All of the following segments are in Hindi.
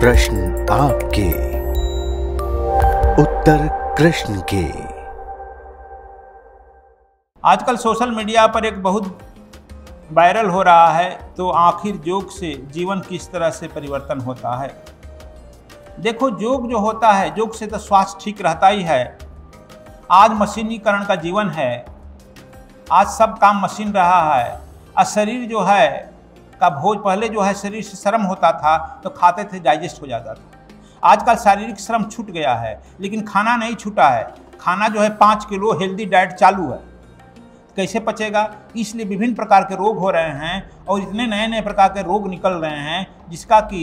प्रश्न आपके, उत्तर कृष्ण के। आजकल सोशल मीडिया पर एक बहुत वायरल हो रहा है, तो आखिर योग से जीवन किस तरह से परिवर्तन होता है। देखो, योग जो होता है, योग से तो स्वास्थ्य ठीक रहता ही है। आज मशीनीकरण का जीवन है, आज सब काम मशीन रहा है। और शरीर जो है का भोज, पहले जो है शरीर से श्रम होता था तो खाते थे, डाइजेस्ट हो जाता था। आजकल शारीरिक श्रम छूट गया है, लेकिन खाना नहीं छूटा है। खाना जो है 5 किलो हेल्दी डाइट चालू है, कैसे पचेगा। इसलिए विभिन्न प्रकार के रोग हो रहे हैं और इतने नए नए प्रकार के रोग निकल रहे हैं जिसका कि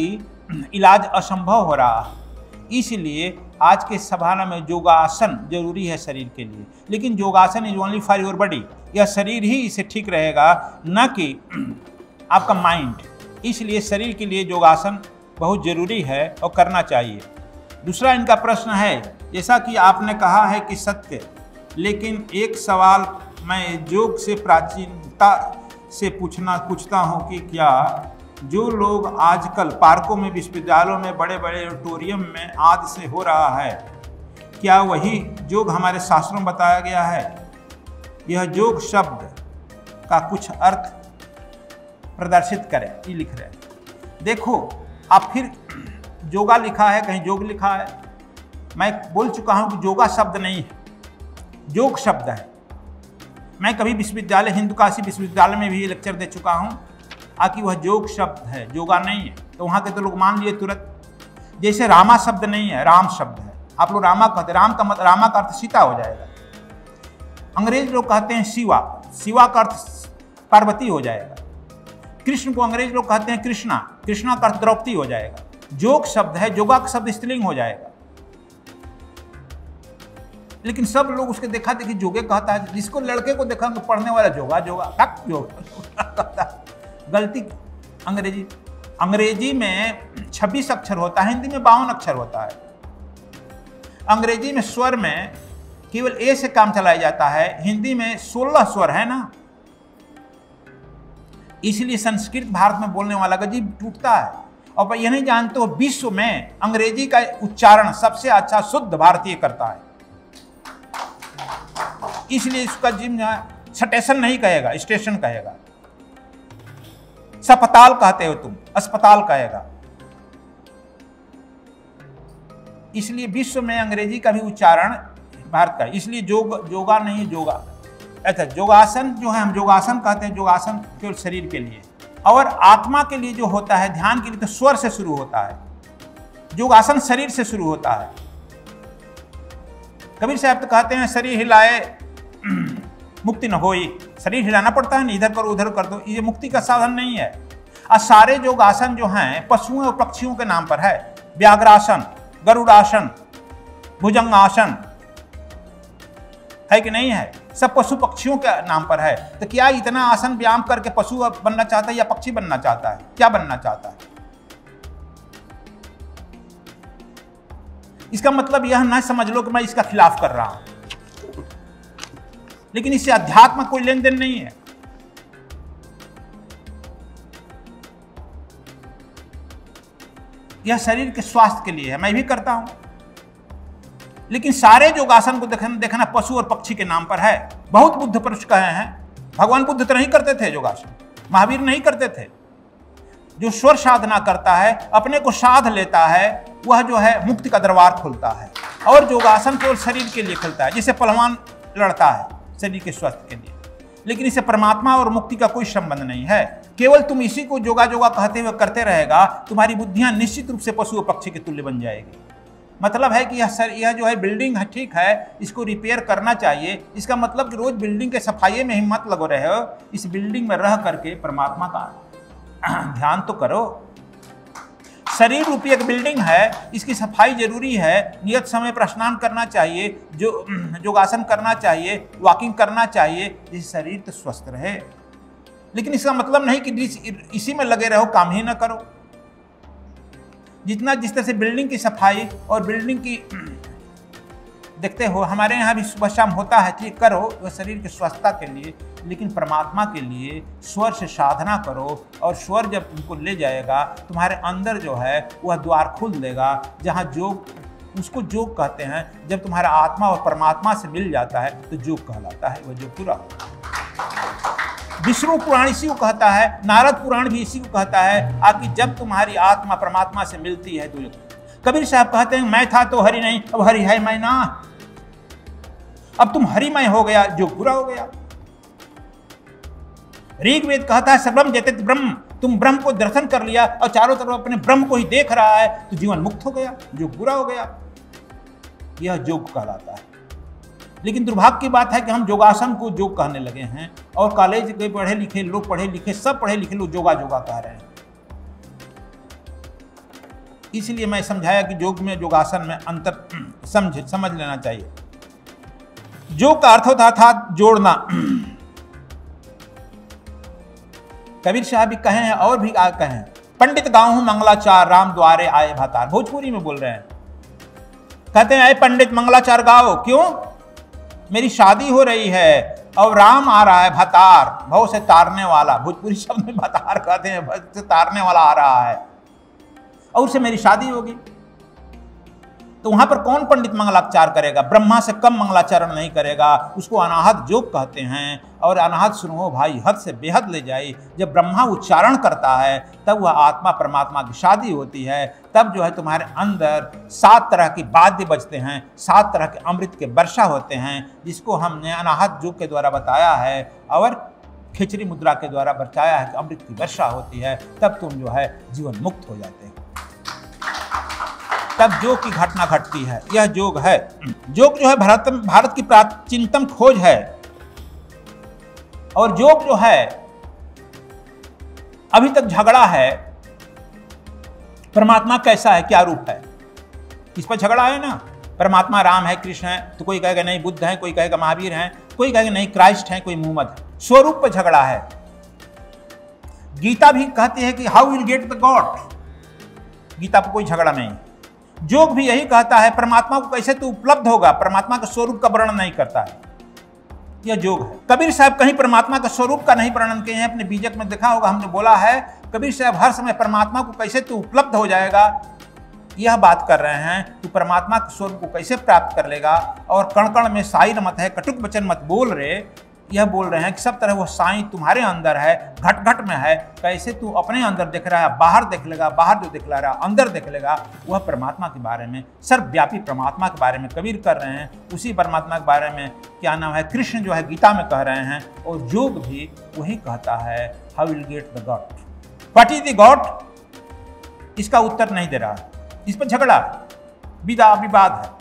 इलाज असंभव हो रहा है। इसलिए आज के सभाना में योगासन जरूरी है शरीर के लिए। लेकिन योगासन is only for your body, यह शरीर ही इसे ठीक रहेगा, न कि आपका माइंड। इसलिए शरीर के लिए योगासन बहुत जरूरी है और करना चाहिए। दूसरा इनका प्रश्न है, जैसा कि आपने कहा है कि सत्य, लेकिन एक सवाल मैं योग से प्राचीनता से पूछता हूँ कि क्या जो लोग आजकल पार्कों में, विश्वविद्यालयों में, बड़े बड़े ऑडिटोरियम में आदि से हो रहा है, क्या वही योग हमारे शास्त्रों में बताया गया है। यह योग शब्द का कुछ अर्थ प्रदर्शित करें, ये लिख रहे हैं। देखो, आप फिर योगा लिखा है, कहीं योग लिखा है। मैं बोल चुका हूँ कि योगा शब्द नहीं है, योग शब्द है। मैं कभी विश्वविद्यालय, हिंदू काशी विश्वविद्यालय में भी लेक्चर दे चुका हूँ कि वह योग शब्द है, योगा नहीं है। तो वहाँ के तो लोग मान लिए तुरंत। जैसे रामा शब्द नहीं है, राम शब्द है। आप लोग रामा कहते, राम का मतलब, रामा का अर्थ सीता हो जाएगा। अंग्रेज लोग कहते हैं शिवा, शिवा का अर्थ पार्वती हो जाएगा। कृष्ण को अंग्रेज लोग कहते हैं कृष्णा, कृष्णा का अर्थ द्रौपदी हो जाएगा। योग शब्द है, योगा का शब्द स्त्रीलिंग हो जाएगा। लेकिन सब लोग उसके देखा देखी जोगे कहता है। जिसको लड़के को देखा तो पढ़ने वाला जोगा जोगा तक योगा गलती। अंग्रेजी में 26 अक्षर होता है, हिंदी में 52 अक्षर होता है। अंग्रेजी में स्वर में केवल ए से काम चलाया जाता है, हिंदी में 16 स्वर है ना। इसलिए संस्कृत भारत में बोलने वाला गजीब टूटता है। और यह नहीं जानते हो, विश्व में अंग्रेजी का उच्चारण सबसे अच्छा शुद्ध भारतीय करता है। इसलिए इसका जिम स्टेशन नहीं कहेगा, स्टेशन कहेगा। अस्पताल कहते हो तुम, अस्पताल कहेगा। इसलिए विश्व में अंग्रेजी का भी उच्चारण भारत का। इसलिए योगा नहीं, योगा। अच्छा, योगासन जो है, हम योगासन कहते हैं। योगासन केवल शरीर के लिए, और आत्मा के लिए जो होता है, ध्यान के लिए, तो स्वर से शुरू होता है। योगासन शरीर से शुरू होता है। कबीर साहब तो कहते हैं, शरीर हिलाए मुक्ति न होई। शरीर हिलाना पड़ता है, इधर करो उधर कर दो, ये मुक्ति का साधन नहीं है। और सारे योगासन जो हैं पशुओं और पक्षियों के नाम पर है। व्याघ्रासन, गरुड़ासन, भुजंगासन है कि नहीं है, सब पशु पक्षियों के नाम पर है। तो क्या इतना आसन व्यायाम करके पशु बनना चाहता है या पक्षी बनना चाहता है? क्या बनना चाहता है? इसका मतलब यह न समझ लो कि मैं इसका खिलाफ कर रहा हूं, लेकिन इससे अध्यात्म कोई लेन देन नहीं है। यह शरीर के स्वास्थ्य के लिए है, मैं भी करता हूं। लेकिन सारे योगासन को देखना पशु और पक्षी के नाम पर है। बहुत बुद्ध पुरुष कहे हैं, भगवान बुद्ध तो नहीं करते थे योगासन, महावीर नहीं करते थे। जो स्वर साधना करता है, अपने को साध लेता है, वह जो है मुक्ति का दरबार खोलता है। और योगासन केवल शरीर के लिए खोलता है, जिसे पहलवान लड़ता है शरीर के स्वास्थ्य के लिए। लेकिन इससे परमात्मा और मुक्ति का कोई संबंध नहीं है। केवल तुम इसी को योगा योगा कहते हुए करते रहेगा, तुम्हारी बुद्धियां निश्चित रूप से पशु और पक्षी के तुल्य बन जाएगी। मतलब है कि यह जो है बिल्डिंग है, ठीक है, इसको रिपेयर करना चाहिए। इसका मतलब कि रोज बिल्डिंग के सफाई में ही मत लगो रहे हो, इस बिल्डिंग में रह करके परमात्मा का ध्यान तो करो। शरीर रूपी एक बिल्डिंग है, इसकी सफाई जरूरी है। नियत समय पर स्नान करना चाहिए, जो योगासन करना चाहिए, वॉकिंग करना चाहिए, जिससे शरीर तो स्वस्थ रहे। लेकिन इसका मतलब नहीं कि इसी में लगे रहो, काम ही ना करो। जिस तरह से बिल्डिंग की सफाई और बिल्डिंग की देखते हो हमारे यहाँ भी सुबह शाम होता है, ठीक करो वह शरीर की स्वस्थता के लिए, लेकिन परमात्मा के लिए स्वर से साधना करो और स्वर जब तुमको ले जाएगा तुम्हारे अंदर जो है वह द्वार खोल देगा जहाँ योग, उसको योग कहते हैं। जब तुम्हारा आत्मा और परमात्मा से मिल जाता है तो योग कहलाता है, वह योग पूरा होता है। विष्णु पुराण इसी को कहता है, नारद पुराण भी इसी को कहता है, आकि जब तुम्हारी आत्मा परमात्मा से मिलती है तो कबीर साहब कहते हैं मैं था तो हरि नहीं, अब हरि है मैं ना, अब तुम हरिमय हो गया, जो पूरा हो गया। ऋग्वेद कहता है सर्वम जयते ब्रह्म, तुम ब्रह्म को दर्शन कर लिया और चारों तरफ अपने ब्रह्म को ही देख रहा है तो जीवन मुक्त हो गया, जो पूरा हो गया। यह योग कहलाता है। लेकिन दुर्भाग्य की बात है कि हम योगासन को योग कहने लगे हैं और कॉलेज के पढ़े लिखे लोग, पढ़े लिखे सब पढ़े लिखे लोग योगा योगा कह रहे हैं। इसलिए मैं समझाया कि योग में योगासन में अंतर समझ लेना चाहिए। योग का अर्थ होता था जोड़ना। कबीर साहब भी कहे हैं और भी कहे हैं, पंडित गाँव हूं मंगलाचार राम द्वारे आए भातार, भोजपुरी में बोल रहे हैं। कहते हैं अरे पंडित मंगलाचार गाओ, क्यों? मेरी शादी हो रही है और राम आ रहा है भातार, भव से तारने वाला, भोजपुरी शब्द में भातार कहते हैं, भव से तारने वाला आ रहा है और उससे मेरी शादी होगी। तो वहां पर कौन पंडित मंगलाचार करेगा? ब्रह्मा से कम मंगलाचरण नहीं करेगा, उसको अनाहत योग कहते हैं। और अनाहत सुनो भाई, हद से बेहद ले जाए। जब ब्रह्मा उच्चारण करता है तब वह आत्मा परमात्मा की शादी होती है। तब जो है तुम्हारे अंदर 7 तरह की वाद्य बजते हैं, 7 तरह के अमृत के वर्षा होते हैं, जिसको हमने अनाहत योग के द्वारा बताया है और खिचड़ी मुद्रा के द्वारा बताया है कि अमृत की वर्षा होती है। तब तुम जो है जीवन मुक्त हो जाते हैं, तब योग की घटना घटती है। यह योग है। योग जो है भारत की प्राचीनतम खोज है। और योग जो है अभी तक झगड़ा है, परमात्मा कैसा है, क्या रूप है, इस पर झगड़ा है ना। परमात्मा राम है, कृष्ण है, तो कोई कहेगा नहीं बुद्ध है, कोई कहेगा महावीर है, कोई कहेगा नहीं क्राइस्ट है, कोई मोहम्मद है। स्वरूप पर झगड़ा है। गीता भी कहती है कि how will get the god, Gita पर कोई झगड़ा नहीं। योग भी यही कहता है परमात्मा को कैसे तू उपलब्ध होगा, परमात्मा के स्वरूप का वर्णन नहीं करता है। यह योग है। कबीर साहब कहीं परमात्मा के स्वरूप का नहीं वर्णन किए हैं। अपने बीजक में देखा होगा, हमने बोला है कबीर साहब हर समय परमात्मा को कैसे तू उपलब्ध हो जाएगा यह बात कर रहे हैं। तू परमात्मा के स्वरूप को कैसे प्राप्त कर लेगा। और कण कण में साई मत है, कटुक वचन मत बोल रे, यह बोल रहे हैं कि सब तरह वो साई तुम्हारे अंदर है, घट घट में है। कैसे तू अपने अंदर देख रहा है, बाहर देख लेगा, बाहर जो दिखला रहा अंदर देख लेगा। वह परमात्मा के बारे में, सर्वव्यापी परमात्मा के बारे में कबीर कर रहे हैं। उसी परमात्मा के बारे में क्या नाम है, कृष्ण जो है गीता में कह रहे हैं। और योग भी वही कहता है how will get the God, what is the God, इसका उत्तर नहीं दे रहा है। इस पर झगड़ा, विवाद है।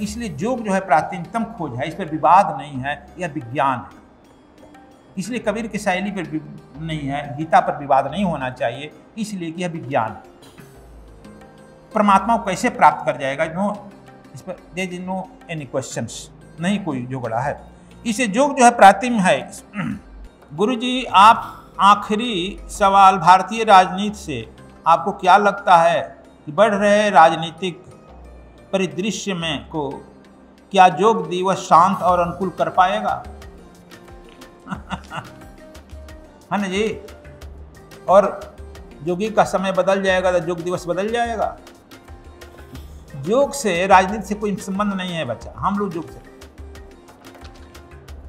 इसलिए योग जो है प्राचीनतम खोज है, इस पर विवाद नहीं है, यह विज्ञान है। इसलिए कबीर की शैली पर नहीं है, गीता पर विवाद नहीं होना चाहिए, इसलिए कि यह विज्ञान है। परमात्मा को कैसे प्राप्त कर जाएगा, नो, इस पर there is no any questions, नहीं कोई झगड़ा है। इसे योग जो है प्राचीन है। गुरुजी, आप आखिरी सवाल, भारतीय राजनीति से आपको क्या लगता है कि बढ़ रहे राजनीतिक परिदृश्य में को क्या योग दिवस शांत और अनुकूल कर पाएगा? है ना जी। और योगी का समय बदल जाएगा तो योग दिवस बदल जाएगा। योग से राजनीति से कोई संबंध नहीं है बच्चा। हम लोग योग से,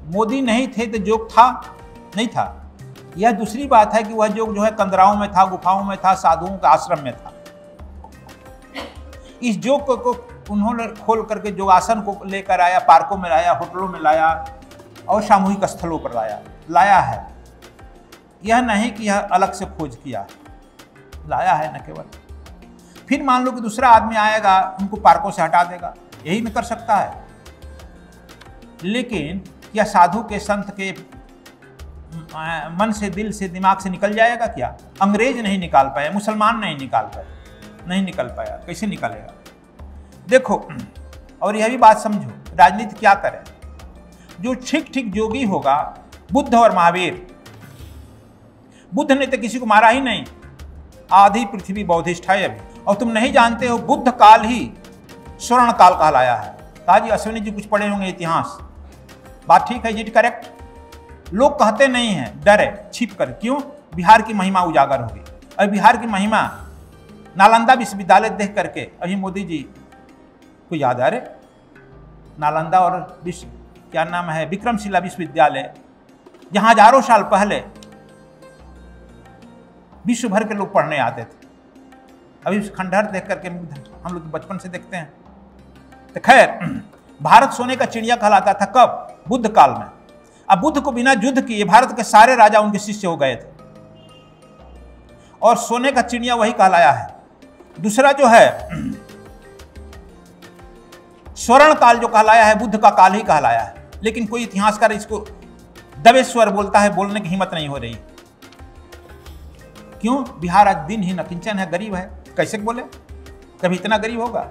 मोदी नहीं थे तो योग था नहीं था। यह दूसरी बात है कि वह योग जो है कंदराओं में था, गुफाओं में था, साधुओं के आश्रम में था। इस योग को उन्होंने खोल करके योगासन को लेकर आया, पार्कों में लाया, होटलों में लाया और सामूहिक स्थलों पर लाया है। यह नहीं कि यह अलग से खोज किया, लाया है न केवल। फिर मान लो कि दूसरा आदमी आएगा, उनको पार्कों से हटा देगा, यही न कर सकता है। लेकिन क्या साधु के, संत के मन से, दिल से, दिमाग से निकल जाएगा क्या? अंग्रेज नहीं निकाल पाए, मुसलमान नहीं निकाल पाए, नहीं निकल पाया, कैसे निकालेगा? देखो, और यह भी बात समझो, राजनीति क्या करे। जो ठीक ठीक योगी होगा, बुद्ध और महावीर। बुद्ध ने तो किसी को मारा ही नहीं, आधी पृथ्वी बौद्धिष्ट है अभी। और तुम नहीं जानते हो, बुद्ध काल ही स्वर्ण काल कहलाया है। कहा जी अश्विनी जी कुछ पढ़े होंगे इतिहास, बात ठीक है, इज इट करेक्ट? लोग कहते नहीं हैं, डर है, छिप कर। क्यों? बिहार की महिमा उजागर होगी। और बिहार की महिमा नालंदा विश्वविद्यालय देख करके अभी मोदी जी को याद आ रहे, नालंदा और क्या नाम है, विक्रमशिला विश्वविद्यालय, जहां हजारों साल पहले विश्व भर के लोग पढ़ने आते थे। अभी खंडहर देख करके हम लोग बचपन से देखते हैं। तो खैर, भारत सोने का चिड़िया कहलाता था कब? बुद्ध काल में। अब बुद्ध को बिना युद्ध किए भारत के सारे राजा उनके शिष्य हो गए थे, और सोने का चिड़िया वही कहलाया है। दूसरा जो है स्वर्ण काल जो कहलाया है, बुद्ध का काल ही कहलाया है। लेकिन कोई इतिहासकार इसको दबेश्वर बोलता है, बोलने की हिम्मत नहीं हो रही। क्यों? बिहार आज दिन ही नकिंचन है, गरीब है, कैसे बोले? कभी इतना गरीब होगा?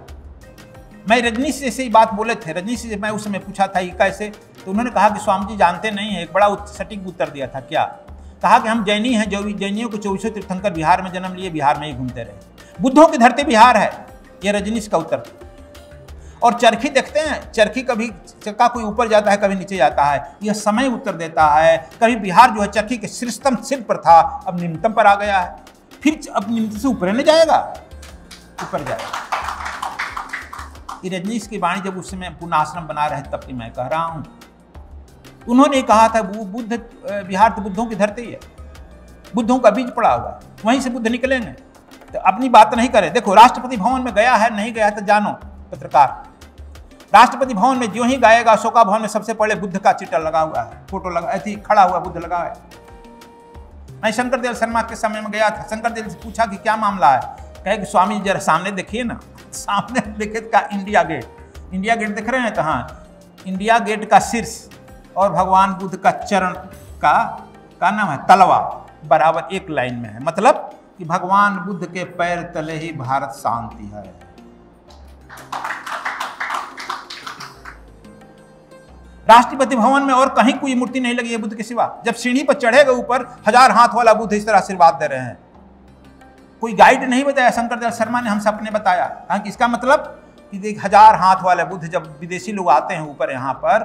मैं रजनीश से ऐसे ही बात बोले थे, रजनीश से मैं उस समय पूछा था ये कैसे, तो उन्होंने कहा कि स्वामी जी जानते नहीं है। एक बड़ा सटीक उत्तर दिया था। क्या? कहा कि हम जैनी हैं, जो जैनियों को 24 तीर्थंकर बिहार में जन्म लिए, बिहार में ही घूमते रहे, बुद्धों की धरती बिहार है। ये रजनीश का उत्तर था। और चरखी देखते हैं, चरखी कभी चक्का कोई ऊपर जाता है, कभी नीचे जाता है, यह समय उत्तर देता है। कभी बिहार जो है चरखी के शीर्षतम सिर पर था, अब निम्नतम पर आ गया है, फिर अब निम्नतम से ऊपर नहीं जाएगा, ऊपर जाएगा। ये रजनीश की वाणी जब उस समय पुनः आश्रम बना रहे तब की मैं कह रहा हूं। उन्होंने कहा था बुद्ध, बिहार तो बुद्धों की धरती है, बुद्धों का बीज पड़ा हुआ है, वहीं से बुद्ध निकलेंगे। तो अपनी बात नहीं करे। देखो, राष्ट्रपति भवन में गया है, नहीं गया तो जानो पत्रकार। राष्ट्रपति भवन में जो ही गाएगा, अशोका भवन में सबसे पहले बुद्ध का चित्र लगा हुआ है, फोटो लगा, ऐसी खड़ा हुआ बुद्ध लगा है। मैं शंकरदेव शर्मा के समय में गया था, शंकरदेव से पूछा कि क्या मामला है, कहे कि स्वामी जरा सामने देखिए ना। सामने देखे का इंडिया गेट, इंडिया गेट देख रहे हैं? तो हाँ, इंडिया गेट का शीर्ष और भगवान बुद्ध का चरण का नाम है तलवा, बराबर एक लाइन में है। मतलब कि भगवान बुद्ध के पैर तले ही भारत शांति है। राष्ट्रपति भवन में और कहीं कोई मूर्ति नहीं लगी है बुद्ध के सिवा। जब सीढ़ी पर चढ़ेगा ऊपर, 1000 हाथ वाला बुद्ध इस तरह आशीर्वाद दे रहे हैं। कोई गाइड नहीं बताया, शंकरदेव शर्मा ने हम सबने बताया। हाँ, इसका मतलब कि देख 1000 हाथ वाले बुद्ध, जब विदेशी लोग आते हैं ऊपर यहाँ पर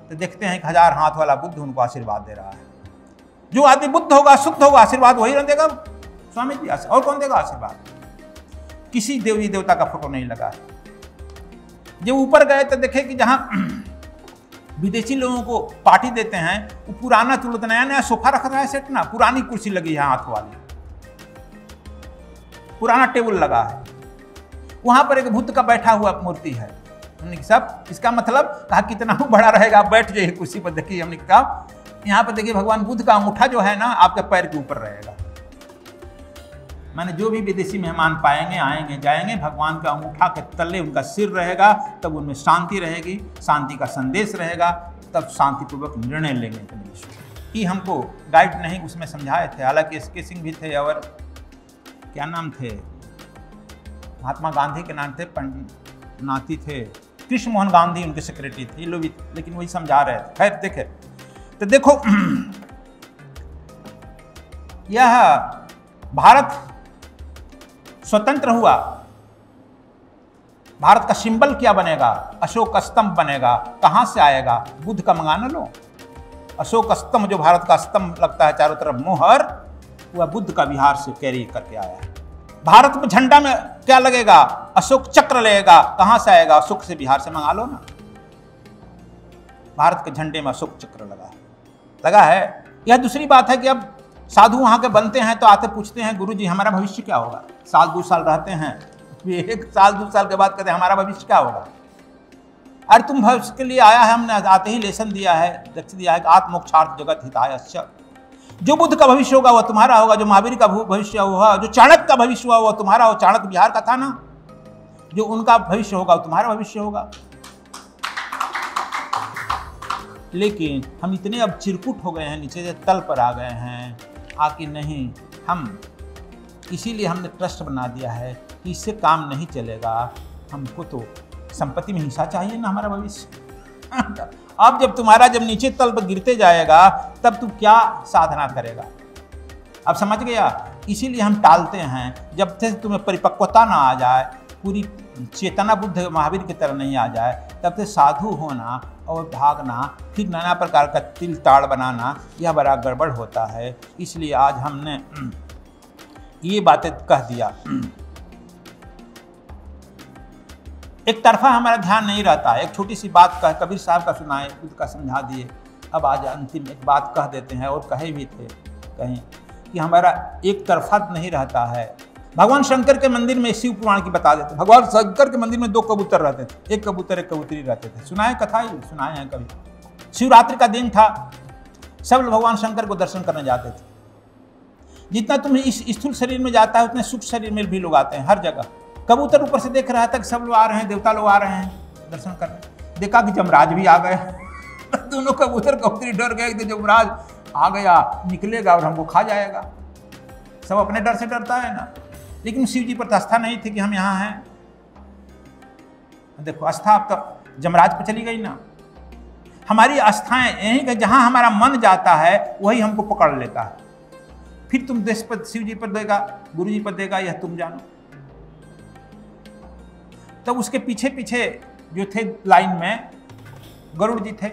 तो देखते हैं कि 1000 हाथ वाला बुद्ध उनको आशीर्वाद दे रहा है। जो आदमी बुद्ध होगा, शुद्ध होगा, आशीर्वाद वही देगा स्वामी जी, और कौन देगा आशीर्वाद? किसी देवी देवता का फोटो नहीं लगा। जब ऊपर गए तो देखे कि जहां विदेशी लोगों को पार्टी देते हैं, वो पुराना तुलत नया नया सोफा रखा था सेट ना, पुरानी कुर्सी लगी है हाथ वाली, पुराना टेबल लगा है, वहां पर एक बुद्ध का बैठा हुआ मूर्ति है। हमने सब इसका मतलब कहा कितना बड़ा रहेगा, आप बैठ जाइए कुर्सी पर। देखिए, हमने कहा यहाँ पर देखिए भगवान बुद्ध का अंगूठा जो है ना आपके पैर के ऊपर रहेगा। माने जो भी विदेशी मेहमान पाएंगे, आएंगे जाएंगे, भगवान का अंगूठा के तले उनका सिर रहेगा, तब उनमें शांति रहेगी, शांति का संदेश रहेगा, तब शांतिपूर्वक निर्णय लेंगे। कि हमको गाइड नहीं उसमें समझाए थे, हालांकि एस के सिंह भी थे और क्या नाम थे, महात्मा गांधी के नाम थे, नाती थे, कृष्ण मोहन गांधी उनके सेक्रेटरी थे, ये लोग भी, लेकिन वही समझा रहे थे। खैर देखे तो देखो, यह भारत स्वतंत्र हुआ, भारत का सिंबल क्या बनेगा? अशोक स्तंभ बनेगा। कहां से आएगा? बुद्ध का मंगा न लो। अशोक स्तंभ जो भारत का स्तंभ लगता है चारों तरफ मोहर, वह बुद्ध का बिहार से कैरी करके आया है। भारत में झंडा में क्या लगेगा? अशोक चक्र लगेगा। कहां से आएगा? अशोक से, बिहार से मंगा लो ना। भारत के झंडे में अशोक चक्र लगा है। यह दूसरी बात है कि अब साधु वहां के बनते हैं तो आते पूछते हैं गुरु जी हमारा भविष्य क्या होगा? साल 2 साल रहते हैं, फिर 1 साल 2 साल के बाद कहते हैं हमारा भविष्य क्या होगा? अरे तुम भविष्य के लिए आया है, हमने आते ही लेसन दिया है, लक्ष्य दिया है कि आत्मोक्षार्थ जगत हिताय। जो बुद्ध का भविष्य होगा वह तुम्हारा होगा, जो महावीर का भविष्य होगा, जो चाणक्य का भविष्य हुआ वह तुम्हारा हो। चाणक्य बिहार का था ना, जो उनका भविष्य होगा वो तुम्हारा भविष्य होगा। लेकिन हम इतने अब चिरकुट हो गए हैं, नीचे से तल पर आ गए हैं, आके नहीं, हम इसीलिए हमने ट्रस्ट बना दिया है कि इससे काम नहीं चलेगा, हमको तो संपत्ति में हिस्सा चाहिए ना, हमारा भविष्य। अब जब तुम्हारा जब नीचे तल पर गिरते जाएगा तब तू क्या साधना करेगा? अब समझ गया? इसीलिए हम टालते हैं, जब तक तुम्हें परिपक्वता ना आ जाए, पूरी चेतना बुद्ध महावीर की तरह नहीं आ जाए, तब से साधु होना और भागना, फिर नाना प्रकार का तिल ताड़ बनाना, यह बड़ा गड़बड़ होता है। इसलिए आज हमने ये बातें कह दिया। एक तरफा हमारा ध्यान नहीं रहता है। एक छोटी सी बात कह, कबीर साहब का सुनाए, खुद का समझा दिए। अब आज अंतिम एक बात कह देते हैं, और कहे भी थे कहीं कि हमारा एक तरफा नहीं रहता है। भगवान शंकर के मंदिर में शिव पुराण की बता देते। भगवान शंकर के मंदिर में 2 कबूतर रहते थे, एक कबूतर एक कबूतरी रहते थे। सुनाए कथा ही सुनाए हैं कभी। शिवरात्रि का दिन था, सब लोग भगवान शंकर को दर्शन करने जाते थे। जितना तुम्हें इस स्थूल शरीर में जाता है उतने सूक्ष्म शरीर में भी लोग आते हैं, हर जगह। कबूतर ऊपर से देख रहा था कि सब लोग आ रहे हैं, देवता लोग आ रहे हैं दर्शन करने। देखा कि जमराज भी आ गए। दोनों कबूतर कबूतरी डर गए कि जमराज आ गया, निकलेगा और हमको खा जाएगा। सब अपने डर से डरता है ना। लेकिन शिव जी पर आस्था नहीं थी कि हम यहाँ हैं। देखो आस्था अब तो जमराज पर चली गई ना। हमारी आस्थाएं यहीं कि जहां हमारा मन जाता है वही हमको पकड़ लेता है। फिर तुम देश पर शिव जी पर देगा, गुरु जी पर देगा, यह तुम जानो। तब उसके पीछे पीछे जो थे लाइन में गरुड़ जी थे।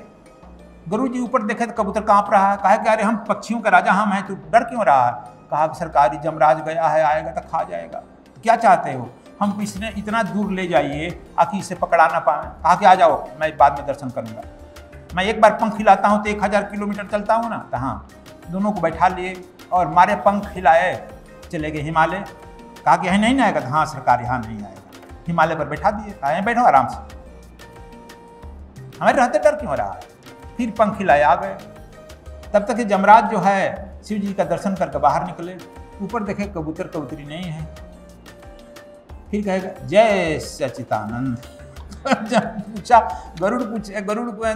गरुड़ जी ऊपर देखे तो कबूतर कांप रहा है। कहा कि अरे हम पक्षियों का राजा हम हैं, तू डर क्यों रहा है? कहा कि सरकारी जमराज गया है, आएगा तो खा जाएगा। क्या चाहते हो? हम इसने इतना दूर ले जाइए आखिर इसे पकड़ा ना पाए। कहा कि आ जाओ, मैं बाद में दर्शन करूंगा। मैं एक बार पंख हिलाता हूँ तो 1000 किलोमीटर चलता हूँ ना। तो हाँ, दोनों को बैठा लिए और मारे पंख हिलाए, चले गए हिमालय। कहा कि यहीं नहीं आएगा? तो हाँ सरकार यहाँ नहीं आएगा। हिमालय पर बैठा दिए, आए बैठो आराम से, हमारे रहते डर क्यों हो रहा है? फिर पंख हिलाए आ गए। तब तक जमराज जो है शिव जी का दर्शन करके बाहर निकले। ऊपर देखे कबूतर कबूतरी नहीं है। फिर कहेगा जय सच्चिदानंद। पूछा गरुड़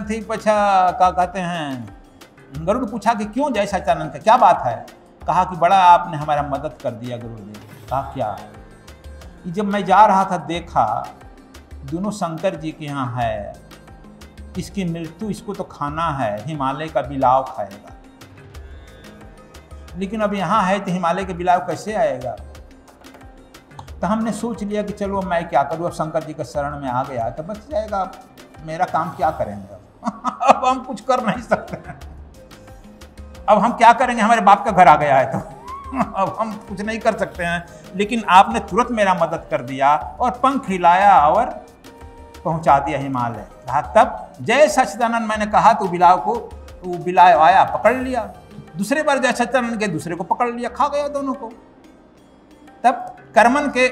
थी पूछा क्या कहते हैं, गरुड़ पूछा कि क्यों जय सच्चिदानंद का क्या बात है? कहा कि बड़ा आपने हमारा मदद कर दिया गुरुदेव। कहा क्या? कि जब मैं जा रहा था देखा दोनों शंकर जी के यहाँ है, इसकी मृत्यु इसको तो खाना है, हिमालय का बिलाव खाएगा। लेकिन अब यहाँ है तो हिमालय के बिलाव कैसे आएगा? तो हमने सोच लिया कि चलो मैं क्या करूँ, अब शंकर जी के शरण में आ गया तो बच जाएगा। मेरा काम क्या करेंगे अब हम कुछ कर नहीं सकते हैं। अब हम क्या करेंगे? हमारे बाप का घर आ गया है तो अब हम कुछ नहीं कर सकते हैं। लेकिन आपने तुरंत मेरा मदद कर दिया और पंख हिलाया और पहुंचा दिया हिमालय। तब जय सच्चिदानंद मैंने कहा तो बिलाव आया, पकड़ लिया। दूसरे बार जय सच्चिदानंद के दूसरे को पकड़ लिया, खा गया दोनों को। तब कर्मन के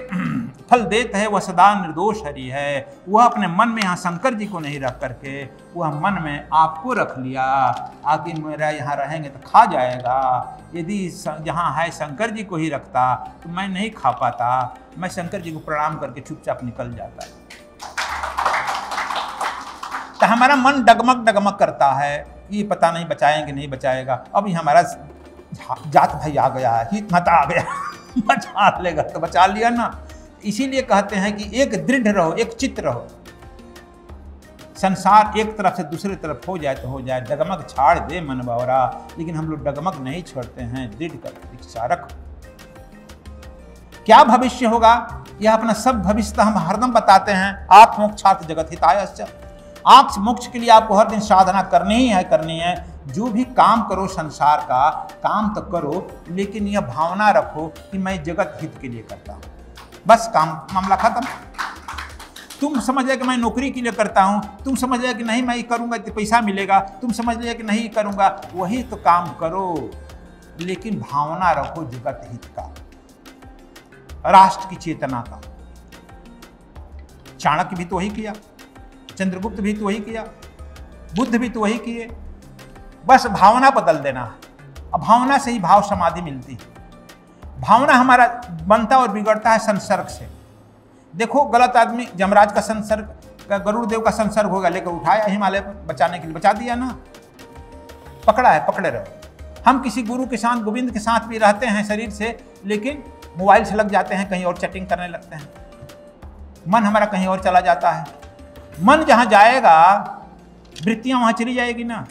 फल देते है वह सदा निर्दोष हरि है। वह अपने मन में यहाँ शंकर जी को नहीं रख करके वह मन में आपको रख लिया। आगे मेरा यहाँ रहेंगे तो खा जाएगा। यदि जहाँ है शंकर जी को ही रखता तो मैं नहीं खा पाता। मैं शंकर जी को प्रणाम करके चुपचाप निकल जाता। तो हमारा मन डगमग करता है, ये पता नहीं बचाएंगे नहीं बचाएगा। अब ये हमारा जात भाई आ गया है, हित मत आ गया बचा लेगा तो बचा लिया ना। इसीलिए कहते हैं कि एक दृढ़ रहो, एक चित्त रहो। संसार एक तरफ से दूसरे तरफ हो जाए तो हो जाए, डगमग छाड़ दे मन बावरा। लेकिन हम लोग डगमग नहीं छोड़ते हैं, दृढ़ कर इच्छा रखो। क्या भविष्य होगा यह अपना सब भविष्य हम हरदम बताते हैं। आप मोक्षार्थ जगत हितायश्च। आप मोक्ष के लिए आपको हर दिन साधना करनी है। जो भी काम करो संसार का काम तो करो, लेकिन यह भावना रखो कि मैं जगत हित के लिए करता हूँ। बस काम मामला खत्म। तुम समझ लिया कि मैं नौकरी के लिए करता हूँ, तुम समझ लिया कि नहीं मैं करूँगा तो पैसा मिलेगा, तुम समझ लिया कि नहीं करूँगा, वही तो काम करो। लेकिन भावना रखो जगत हित का, राष्ट्र की चेतना का। चाणक्य भी तो वही किया, चंद्रगुप्त भी तो वही किया, बुद्ध भी तो वही किए। बस भावना बदल देना। अब भावना से ही भाव समाधि मिलती है। भावना हमारा बनता और बिगड़ता है संसर्ग से। देखो गलत आदमी, जमराज का संसर्ग, गरुड़ देव का संसर्ग होगा, लेकर उठाया हिमालय पर बचाने के लिए, बचा दिया ना। पकड़ा है, पकड़े रहो। हम किसी गुरु के साथ, गोविंद के साथ भी रहते हैं शरीर से, लेकिन मोबाइल से लग जाते हैं, कहीं और चैटिंग करने लगते हैं। मन हमारा कहीं और चला जाता है। मन जहाँ जाएगा वृत्तियाँ वहाँ चली जाएगी ना।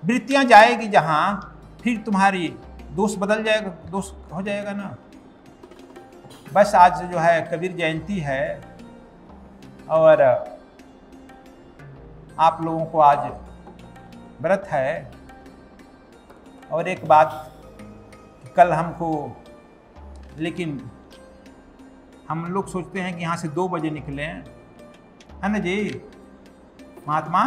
वृत्तियाँ जाएगी जहाँ, फिर तुम्हारी दोष बदल जाएगा, दोष हो जाएगा ना। बस आज जो है कबीर जयंती है और आप लोगों को आज व्रत है। और एक बात, कल हमको, लेकिन हम लोग सोचते हैं कि यहाँ से 2 बजे निकलें, है ना जी महात्मा?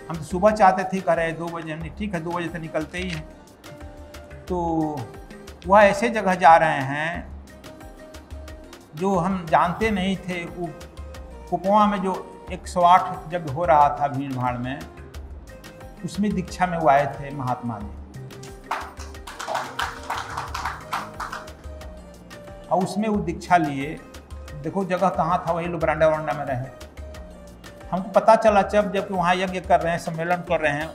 हम तो सुबह चाहते थे, कह रहे 2 बजे। हमने ठीक है 2 बजे से निकलते ही हैं। तो वह ऐसे जगह जा रहे हैं जो हम जानते नहीं थे। वो कुपवा में जो 108 जब हो रहा था भीड़ भाड़ में, उसमें दीक्षा में वो आए थे महात्मा जी, और उसमें वो दीक्षा लिए। देखो जगह कहाँ था, वही लोग बरांडा वरांडा में रहे। हमको पता चला जब वहाँ यज्ञ कर रहे हैं, सम्मेलन कर रहे हैं,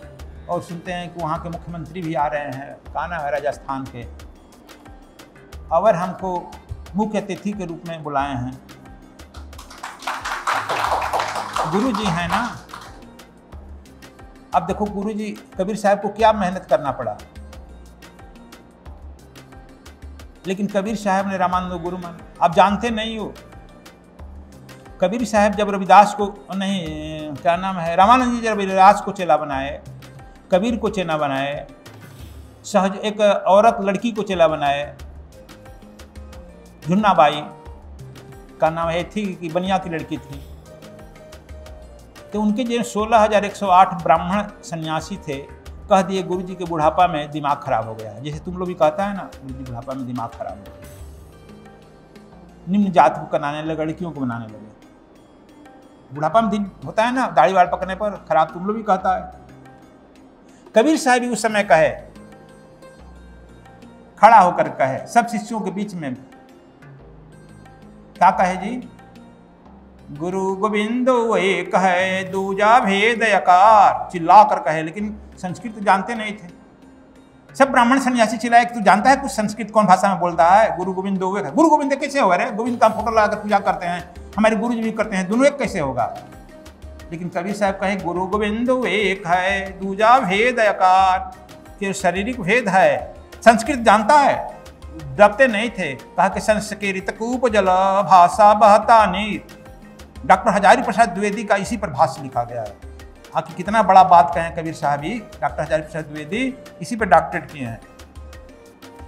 और सुनते हैं कि वहाँ के मुख्यमंत्री भी आ रहे हैं, कहाँ ना है राजस्थान के, और हमको मुख्य अतिथि के रूप में बुलाए हैं। गुरु जी हैं ना। अब देखो गुरु जी, कबीर साहब को क्या मेहनत करना पड़ा, लेकिन कबीर साहब ने रामानंद गुरु मान। आप जानते नहीं हो, कबीर साहब जब रविदास को, नहीं क्या नाम है, रामानंद जी जब रविदास को चेला बनाए, कबीर को चेला बनाए, सहज एक औरत लड़की को चेला बनाए, झुन्नाबाई का नाम है थी, कि बनिया की लड़की थी। तो उनके जो 16,108 ब्राह्मण सन्यासी थे, कह दिए गुरु जी के बुढ़ापा में दिमाग खराब हो गया है। जैसे तुम लोग भी कहता है ना, गुरु जी बुढ़ापा में दिमाग खराब हो गया, निम्न जात को बनाने लगे, लड़कियों को बनाने लगे। बुढ़ापा में दिन होता है ना, दाढ़ी वाल पकड़ने पर खराब, तुम लोग भी कहता है। कबीर साहब भी उस समय कहे, खड़ा होकर कहे सब शिष्यों के बीच में, क्या कहे जी? गुरु गोविंद एक है, दूजा भेद यकार, चिल्ला कर कहे। लेकिन संस्कृत जानते नहीं थे। सब ब्राह्मण सन्यासी चिल्लाए कि तू जानता है कुछ संस्कृत, कौन भाषा में बोलता है? गुरु गोविंद एक है। गुरु गोविंद कैसे होगा रे? गोविंद का फोटो लगाकर पूजा करते हैं, हमारे गुरु जी भी करते हैं, दोनों एक कैसे होगा? लेकिन कबीर साहब कहे गुरु गोविंद एक है, दूजा भेद यकार, कि शारीरिक भेद है। संस्कृत जानता है, दबते नहीं थे। कहा कि संस्कृत कूप जल भाषा बहता नीर। डॉक्टर हजारी प्रसाद द्विवेदी का इसी पर भाष्य लिखा गया है। आखिर कितना बड़ा बात कहें कबीर साहब ही, डॉक्टर हजारी प्रसाद द्विवेदी इसी पर डॉक्टरेट किए हैं।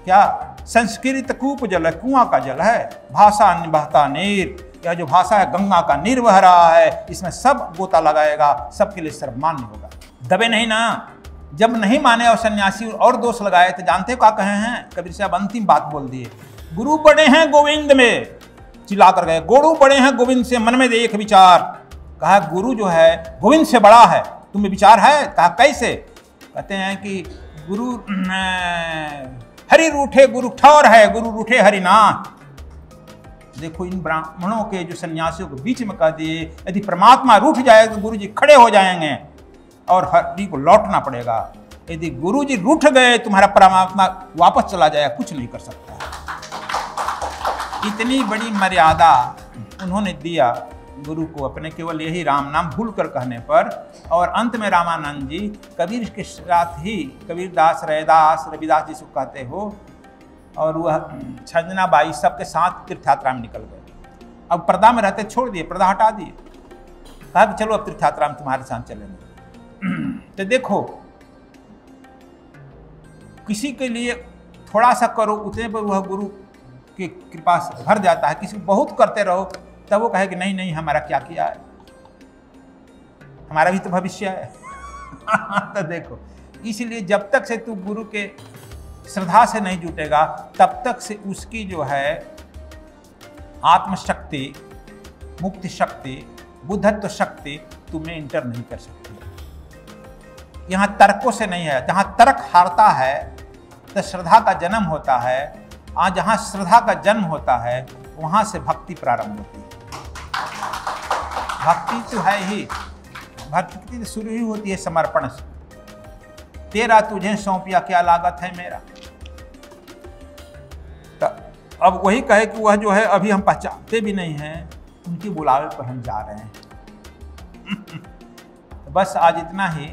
क्या? संस्कृत कूप जल, कुआं का जल है, भाषा बहता नीर, यह जो भाषा है गंगा का नीर बह रहा है, इसमें सब गोता लगाएगा, सबके लिए सर्वमान्य होगा। दबे नहीं ना। जब नहीं माने और सन्यासी और दोष लगाए तो जानते क्या कहे हैं? कबीर साहब अंतिम बात बोल दिए, गुरु बड़े हैं गोविंद में, चिल्ला कर गए, गुरु बड़े हैं गोविंद से, मन में देख विचार। कहा गुरु जो है गोविंद से बड़ा है, तुम्हें विचार है? कहा कैसे? कहते हैं कि गुरु हरि रूठे गुरु ठौर है, गुरु रूठे हरिनाथ। देखो इन ब्राह्मणों के जो सन्यासियों के बीच में कह दिए, यदि परमात्मा रूठ जाए तो गुरु जी खड़े हो जाएंगे और हरि को लौटना पड़ेगा। यदि गुरु जी रूठ गए, तुम्हारा परमात्मा वापस चला जाए, कुछ नहीं कर सकता। इतनी बड़ी मर्यादा उन्होंने दिया गुरु को अपने, केवल यही राम नाम भूल कर कहने पर। और अंत में रामानंद जी कबीर के साथ ही, कबीरदास, रैदास, रविदास जिसको कहते हो, और वह छंदनाबाई सबके साथ तीर्थयात्रा में निकल गए। अब पर्दा में रहते छोड़ दिए, पर्दा हटा दिए, कहा कि चलो अब तीर्थयात्रा में तुम्हारे साथ चलेंगे। तो देखो किसी के लिए थोड़ा सा करो, उतने पर वह गुरु की कृपा से भर जाता है। किसी को बहुत करते रहो तब वो कहे कि नहीं नहीं हमारा क्या किया है, हमारा भी तो भविष्य है। तो देखो, इसलिए जब तक से तू गुरु के श्रद्धा से नहीं जुटेगा, तब तक से उसकी जो है आत्मशक्ति, मुक्ति शक्ति, बुद्धत्व शक्ति तुम्हें इंटर नहीं कर सकती। यहाँ तर्कों से नहीं है। जहाँ तर्क हारता है तो श्रद्धा का जन्म होता है। आज जहाँ श्रद्धा का जन्म होता है वहाँ से भक्ति प्रारंभ होती है। भक्ति तो है ही, भक्ति तो शुरू ही होती है समर्पण से। तेरा तुझे सौंपिया क्या लागत है मेरा। तो अब वही कहे कि वह जो है अभी हम पहचानते भी नहीं हैं, उनके बुलावे पर हम जा रहे हैं। बस आज इतना ही।